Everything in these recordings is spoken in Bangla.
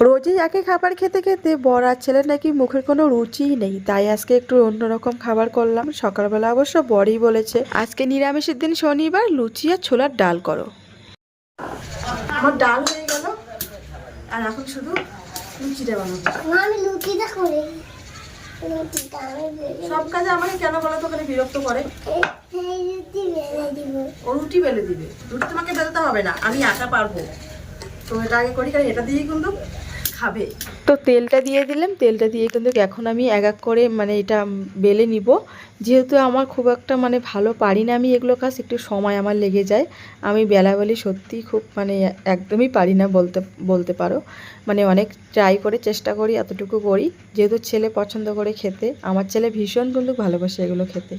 রোজই একই খাবার খেতে খেতে বর আর ছেলের নাকি মুখের কোনো রুচিই নেই, তাই আজকে একটু অন্যরকম খাবার করলাম। সকালবেলা অবশ্য বরই বলেছে আজকে নিরামিষের দিন শনিবার লুচি আর ছোলার ডাল করো। আমার ডাল হয়ে গেল, আর এখন শুধু লুচিটা বানাবো। আমি লুচিটা করি, সব কাজে আমাকে কেন বলো তো, ওখানে বিরক্ত করে। ও রুটি বেলে দিবে, রুটি তোমাকে বেলতে হবে না, আমি আটা পারবো। তো এটা আগে করি, কারণ এটা দিয়েই কিন্তু খাবে। তো তেলটা দিয়ে দিলাম, তেলটা দিয়ে কিন্তু এখন আমি এক এক করে মানে এটা বেলে নিব। যেহেতু আমার খুব একটা মানে ভালো পারি না আমি এগুলো কাজ, একটু সময় আমার লেগে যায়। আমি বেলা বেলি সত্যি খুব মানে একদমই পারি না বলতে বলতে পারো। মানে অনেক ট্রাই করে চেষ্টা করি, এতটুকু করি। যেহেতু ছেলে পছন্দ করে খেতে, আমার ছেলে ভীষণ কিন্তু ভালোবাসে এগুলো খেতে,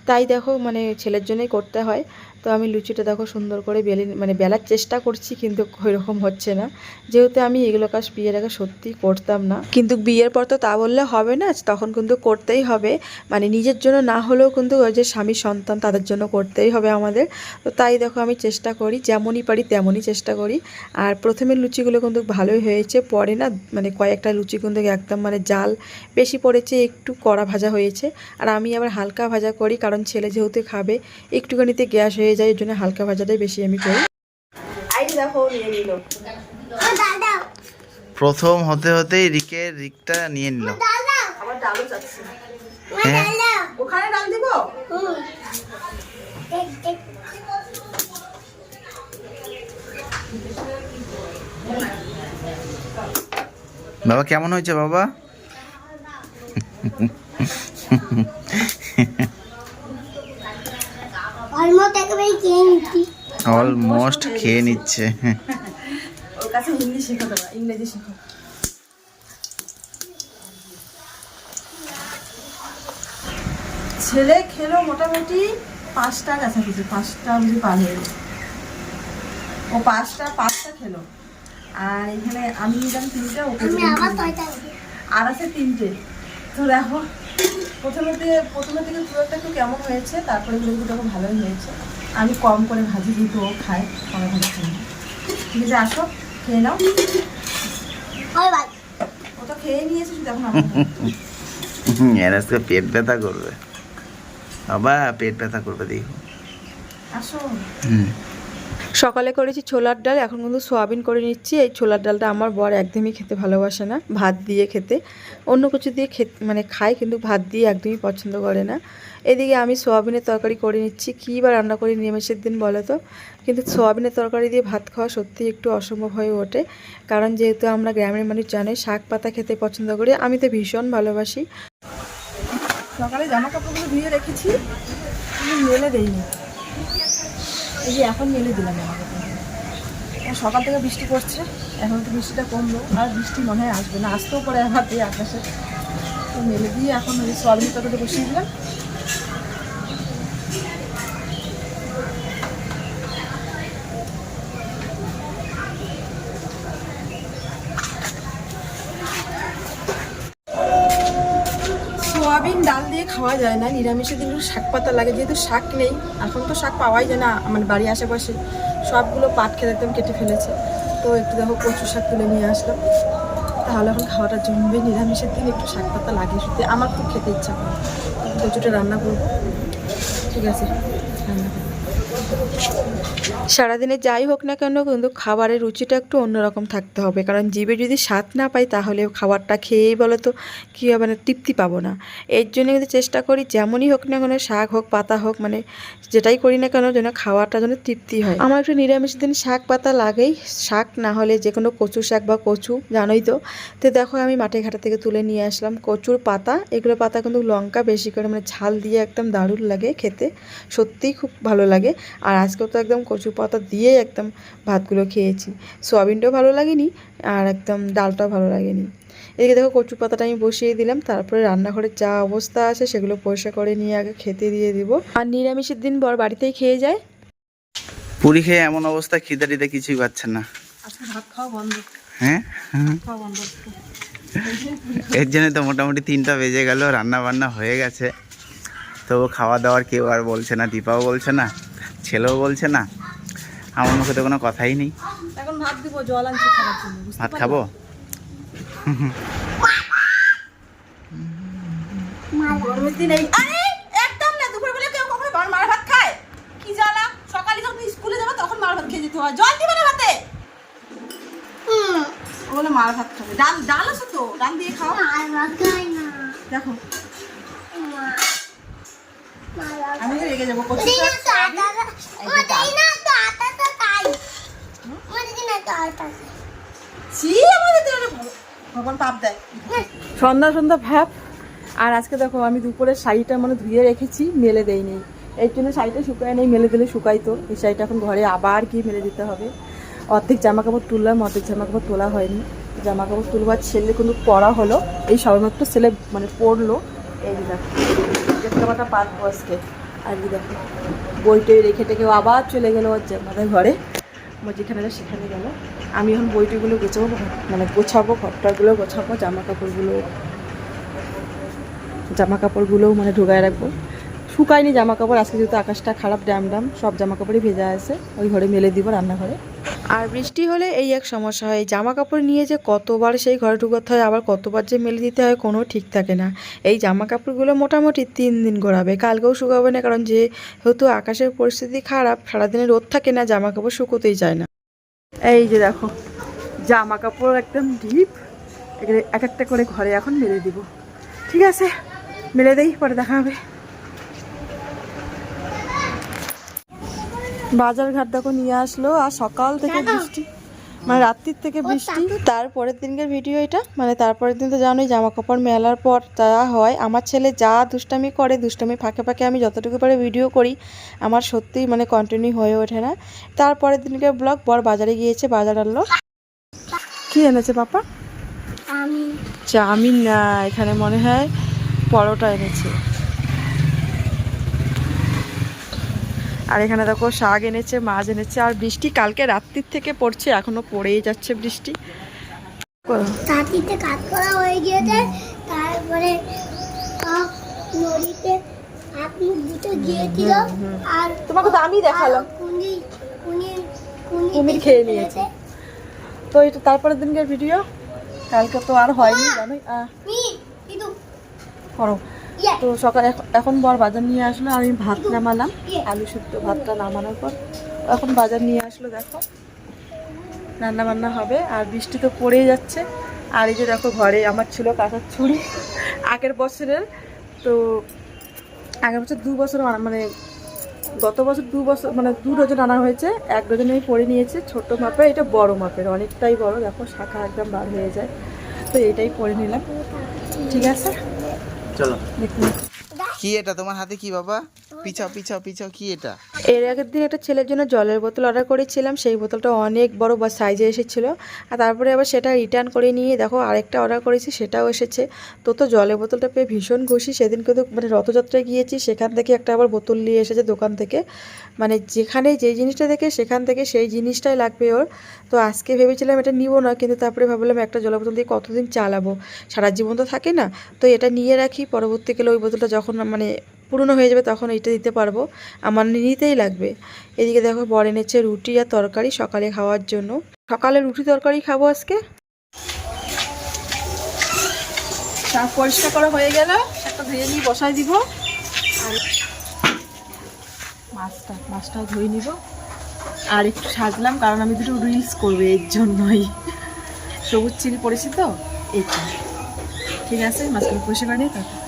তাই দেখো মানে ছেলের জন্যই করতে হয়। তো আমি লুচিটা দেখো সুন্দর করে মানে বেলার চেষ্টা করছি, কিন্তু ওইরকম হচ্ছে না। যেহেতু আমি এগুলো কাজ বিয়ের আগে সত্যিই করতাম না, কিন্তু বিয়ের পর তো তা বললে হবে না, তখন কিন্তু করতেই হবে। মানে নিজের জন্য না হলেও কিন্তু ওই যে স্বামী সন্তান তাদের জন্য করতেই হবে আমাদের। তো তাই দেখো আমি চেষ্টা করি, যেমনই পারি তেমনই চেষ্টা করি। আর প্রথমের লুচিগুলো কিন্তু ভালোই হয়েছে, পরে না মানে কয়েকটা লুচি কিন্তু একদম মানে জাল বেশি পড়েছে, একটু কড়া ভাজা হয়েছে। আর আমি আবার হালকা ভাজা করি, কারণ ছেলে যেহেতু খাবে, একটুখানিতে গ্যাস হয়ে যায়, এর জন্য হালকা ভাজাটাই বেশি আমি করি। দেখো নিয়ে নিল, প্রথম হতে হতেই রিকটা নিয়ে নিল। আমার ডালও চাচ্ছি। হ্যাঁ ওখানে ডাল দিব। বাবা কেমন হয়েছে বাবা? অলমোস্ট খেয়ে নিচ্ছে। ওর কাছে হিন্দি শেখো, তোমরা ইংরেজি শেখো। ছেলে খেলো মোটামুটি 5টা কাছাকাছি, 5টা বুঝি পার হয়ে গেল। ও 5টা খেলো। আর এখানে আমি নিলাম 3টে, ওকে আর আছে 3টে। তো দেখো প্রথমের দিকে খুব একটা একটু কেমন হয়েছে, তারপরে কিন্তু দেখো ভালোই হয়েছে। আমি কম করে ভাজি, যেহেতু ও খায়, কমে ভাজি খাই না। ঠিক আছে, আসো খেয়ে নাও। ও তো খেয়ে নিয়েছে, শুধু এখন আজকে পেট ব্যথা করবে বাবা, পেট ব্যথা করবে দেখো। আসো। সকালে করেছি ছোলার ডাল, এখন কিন্তু সোয়াবিন করে নিচ্ছি। এই ছোলার ডালটা আমার বর একদমই খেতে ভালোবাসে না, ভাত দিয়ে খেতে। অন্য কিছু দিয়ে খেতে মানে খায়, কিন্তু ভাত দিয়ে একদমই পছন্দ করে না। এদিকে আমি সোয়াবিনের তরকারি করে নিচ্ছি। কী বা রান্না করি নিরামিষের দিন বলো তো, কিন্তু সোয়াবিনের তরকারি দিয়ে ভাত খাওয়া সত্যি একটু অসম্ভব হয়ে ওঠে। কারণ যেহেতু আমরা গ্রামের মানুষ জানোই শাক পাতা খেতে পছন্দ করি, আমি তো ভীষণ ভালোবাসি। সকালে জামা কাপড়গুলো ধুয়ে রেখেছি, কিন্তু মেলে দেইনি। এই যে এখন মেলে দিলাম। আমাকে সকাল থেকে বৃষ্টি পড়ছে, এখন তো বৃষ্টিটা কমলো, আর বৃষ্টি মনে হয় আসবে না, আসতেও পরে আমার দিয়ে আকাশে। তো মেলে দিয়ে এখন ওই সোয়াবিনের তরকারিটা বসিয়ে দিলাম। সোয়াবিন ডাল দিয়ে খাওয়া যায় না, নিরামিষের দিন শাক পাতা লাগে, যেহেতু শাক নেই এখন, তো শাক পাওয়াই যায় না মানে বাড়ির আশেপাশে, সবগুলো পাট খেতে একদম কেটে ফেলেছে। তো একটু দেখো কচু শাক তুলে নিয়ে আসলাম, তাহলে এখন খাওয়াটা জমবে। নিরামিষের দিন একটু শাক পাতা লাগে, সত্যি আমার খুব খেতে ইচ্ছা করে। কচুটা রান্না করবো, ঠিক আছে রান্না করবো। সারাদিনে যাই হোক না কেন, কিন্তু খাবারের রুচিটা একটু অন্যরকম থাকতে হবে, কারণ জিভে যদি স্বাদ না পাই তাহলে খাবারটা খেয়েই বলো তো কী হবে, না তৃপ্তি পাবো না। এর জন্য কিন্তু চেষ্টা করি যেমনই হোক না কেন, শাক হোক পাতা হোক, মানে যেটাই করি না কেন যেন খাওয়াটা যেন তৃপ্তি হয়। আমার একটু নিরামিষ দিন শাক পাতা লাগেই, শাক না হলে যে কোনো কচু শাক বা কচু জানোই তো। তো দেখো আমি মাঠে ঘাটা থেকে তুলে নিয়ে আসলাম কচুর পাতা, এগুলো পাতা কিন্তু লঙ্কা বেশি করে মানে ঝাল দিয়ে একদম দারুণ লাগে খেতে, সত্যিই খুব ভালো লাগে। আর আজকেও তো একদম কচু পাতা দিয়েই একদম ভাতগুলো খেয়েছি, সোয়াবিনটাও ভালো লাগেনি আর একদম ডালটাও ভালো লাগেনি। এদিকে দেখো কচু পাতাটা আমি বসিয়ে দিলাম, তারপরে রান্নাঘরের যা অবস্থা আছে সেগুলো পরিষ্কার করে নিয়ে আগে খেতে দিয়ে দিব। আর নিরামিষের দিন বর বাড়িতেই খেয়ে যায়। পুরি খেয়ে এমন অবস্থা, খিদে টিদে কিছুই পাচ্ছেন না। আজকে ভাত খাওয়া বন্ধ। হ্যাঁ খাওয়া বন্ধ। এর জন্য তো মোটামুটি 3টা বেজে গেল, রান্না বান্না হয়ে গেছে, তবু খাওয়া দাওয়ার কেউ আর বলছে না, দীপাও বলছে না, ছেলেও বলছে না, আমার মুখে তো কোনো কথাই নেই। এখন ভাত দিব, জল আনছি খাবার জন্য। ভাত খাবো? গরমের দিন এই আরে একদম না, দুপুরবেলা কেউ কখনো মার ভাত খায়? কি জ্বালা, সকালে যখন স্কুলে যাবো তখন মার ভাত খেয়ে যেতে হয়। জল দিবে না ভাতে? ওগুলো মার ভাত খাবে। ডাল আছে তো, ডাল দিয়ে খাও। দেখো আমি রেগে যাবো। ভগবান পাপ দেয়। সন্ধ্যা ভ্যাপ। আর আজকে দেখো আমি দুপুরের শাড়িটা মানে ধুয়ে রেখেছি, মেলে দেয়নি। এর জন্য শাড়িটা শুকায় নেই, মেলে দিলে শুকাইতো। এই শাড়িটা এখন ঘরে আবার কি মেলে দিতে হবে। অর্ধেক জামা কাপড় তুললাম, অর্ধেক জামা কাপড় তোলা হয়নি। জামা কাপড় তুলবার ছেলে কিন্তু পরা হলো, এই সবেমাত্র ছেলে মানে পড়লো। এই যে দেখো জামাটা পাতবো আজকে। আর কি দেখো বইটই রেখে টেকেও আবার চলে গেলো ওর আমাদের ঘরে, যেখানে সেখানে গেল। আমি এখন বইটিগুলো গোছাবো, মানে গোছাবো, ঘরটাগুলো গোছাবো, জামা কাপড়গুলোও মানে ঢোকায় রাখবো। শুকায়নি জামা কাপড় আজকে, যেহেতু আকাশটা খারাপ, ড্যাম সব জামা কাপড়ই ভেজা আছে। ওই ঘরে মেলে দিব রান্নাঘরে। আর বৃষ্টি হলে এই এক সমস্যা হয়, জামা কাপড় নিয়ে যে কতবার সেই ঘরে ঢুকাতে হয়, আবার কতবার যে মেলে দিতে হয় কোনো ঠিক থাকে না। এই জামা কাপড়গুলো মোটামুটি 3 দিন গড়াবে, কালকেও শুকাবে না, কারণ যেহেতু আকাশের পরিস্থিতি খারাপ, সারাদিনে রোদ থাকে না, জামা কাপড় শুকোতেই যায় না। এই যে দেখো জামা কাপড় একদম ডিপ, এক একটা করে ঘরে এখন মেলে দিব। ঠিক আছে, মেলে দেই, পরে দেখা হবে। বাজার ঘাট দেখো নিয়ে আসলো, আর সকাল থেকে বৃষ্টি, মানে রাত্রির থেকে বৃষ্টি। তারপরের দিনকার ভিডিও এটা, মানে তারপরের দিন তো জানোই জামা কাপড় মেলার পর যা হয়। আমার ছেলে যা দুষ্টামি করে, দুষ্টামি ফাঁকে ফাঁকে আমি যতটুকু পারে ভিডিও করি, আমার সত্যিই মানে কন্টিনিউ হয়ে ওঠে না। তারপরের দিনকার ব্লগ, বর বাজারে গিয়েছে, বাজার আনলো। কি এনেছে পাপা? চাউমিন না, এখানে মনে হয় পরোটা এনেছে। আর এখানে দেখো শাক এনেছে, মাছ এনেছে। আর বৃষ্টি কালকে রাত্রির থেকে পড়ছে, এখনো পড়েই যাচ্ছে বৃষ্টি। রাত্রিতে কাজ করা হয়ে গিয়েছে, তারপরে নদীতে হাত মুখ দুটো গিয়েছিল। আর তোমাকে তো আমি দেখালাম, কুমির খেয়ে নিয়েছে। তো এটা তারপরের দিনকার ভিডিও, কালকে তো আর হয়নি জানোই। করো তো সকালে এখন বর বাজার নিয়ে আসলো, আমি ভাত নামালাম, আলু সিদ্ধ ভাতটা নামানোর পর এখন বাজার নিয়ে আসলো। দেখো রান্না বান্না হবে, আর বৃষ্টি তো পড়েই যাচ্ছে। আর এই যে দেখো ঘরে আমার ছিল কাঁসার ছুরি আগের বছরের, তো আগের বছর 2 বছর মানে গত বছর 2 বছর মানে 2 ডজন আনা হয়েছে, 1 ডজন আমি পরে নিয়েছি ছোট মাপের, এটা বড় মাপের, অনেকটাই বড়। দেখো শাখা একদম বার হয়ে যায়, তো এটাই পরে নিলাম। ঠিক আছে চলো। কি এটা তোমার হাতে? কি বাবা? পিছাও কি এটা? এর আগের দিন একটা ছেলের জন্য জলের বোতল অর্ডার করেছিলাম, সেই বোতলটা অনেক বড় বা সাইজে এসেছিলো। আর তারপরে আবার সেটা রিটার্ন করে নিয়ে দেখো আরেকটা অর্ডার করেছি, সেটাও এসেছে। তো জলের বোতলটা পেয়ে ভীষণ খুশি। সেদিন কিন্তু মানে রথযাত্রায় গিয়েছি, সেখান থেকে একটা আবার বোতল নিয়ে এসেছে দোকান থেকে, মানে যেখানে যেই জিনিসটা দেখে সেখান থেকে সেই জিনিসটাই লাগবে ওর। তো আজকে ভেবেছিলাম এটা নিব না, কিন্তু তারপরে ভাবলাম একটা জলের বোতল দিয়ে কতদিন চালাবো, সারা জীবন তো থাকে না, তো এটা নিয়ে রাখি, পরবর্তীকালে ওই বোতলটা যখন মানে পুরনো হয়ে যাবে তখন এইটা দিতে পারবো, আমার নিতেই লাগবে। এদিকে দেখো বর এনেছে রুটি আর তরকারি সকালে খাওয়ার জন্য, সকালে রুটি তরকারি খাবো আজকে। সব পরিষ্কার করা হয়ে গেল, একটা ধুয়ে নিয়ে বসাই দিব। আর মাছটাও ধুয়ে নিব। আর একটু সাজলাম, কারণ আমি দুটো রিলস করবো, এর জন্যই সবুজ চিনি পড়েছি তো এইটা। ঠিক আছে, মাছগুলো পরিষ্কার করে নিই। তারপর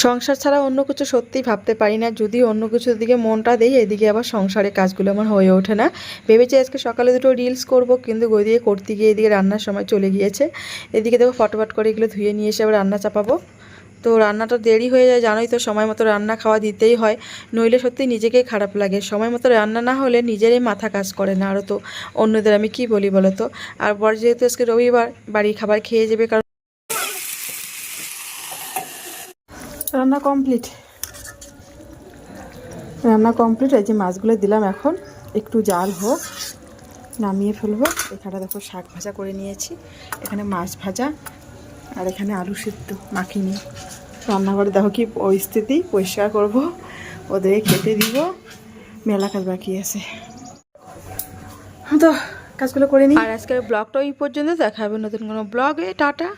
সংসার ছাড়া অন্য কিছু সত্যিই ভাবতে পারি না, যদি অন্য কিছুর দিকে মনটা দেই, এদিকে আবার সংসারের কাজগুলো আমার হয়ে ওঠে না। ভেবেছি আজকে সকালে দুটো রিলস করব, কিন্তু গই দিয়ে করতে গিয়ে এদিকে রান্নার সময় চলে গিয়েছে। এদিকে দেখো ফটোফট করে এগুলো ধুয়ে নিয়ে এসে আবার রান্না চাপাবো। তো রান্নাটা দেরি হয়ে যায় জানোই তো, সময় মতো রান্না খাওয়া দিতেই হয়, নইলে সত্যি নিজেকেই খারাপ লাগে। সময় মতো রান্না না হলে নিজেরই মাথা কাজ করে না, আরও তো অন্যদের আমি কি বলি বলো তো। আর বর যেহেতু আজকে রবিবার, বাড়ি খাবার খেয়ে যাবে, কারণ রান্না কমপ্লিট। এই যে মাছগুলো দিলাম, এখন একটু জাল হোক, নামিয়ে ফেলবো। এখানে দেখো শাক ভাজা করে নিয়েছি, এখানে মাছ ভাজা, আর এখানে আলু সিদ্ধ মাখিয়ে নিই। রান্নাঘরে দেখো কি পরিস্থিতি, পরিষ্কার করব, ওদের খেতে দিব, মেলা কাজ বাকি আছে। তো কাজগুলো করে নিই। আর আজকের ব্লগটা এই পর্যন্ত, দেখা হবে নতুন কোনো ব্লগে। টাটা।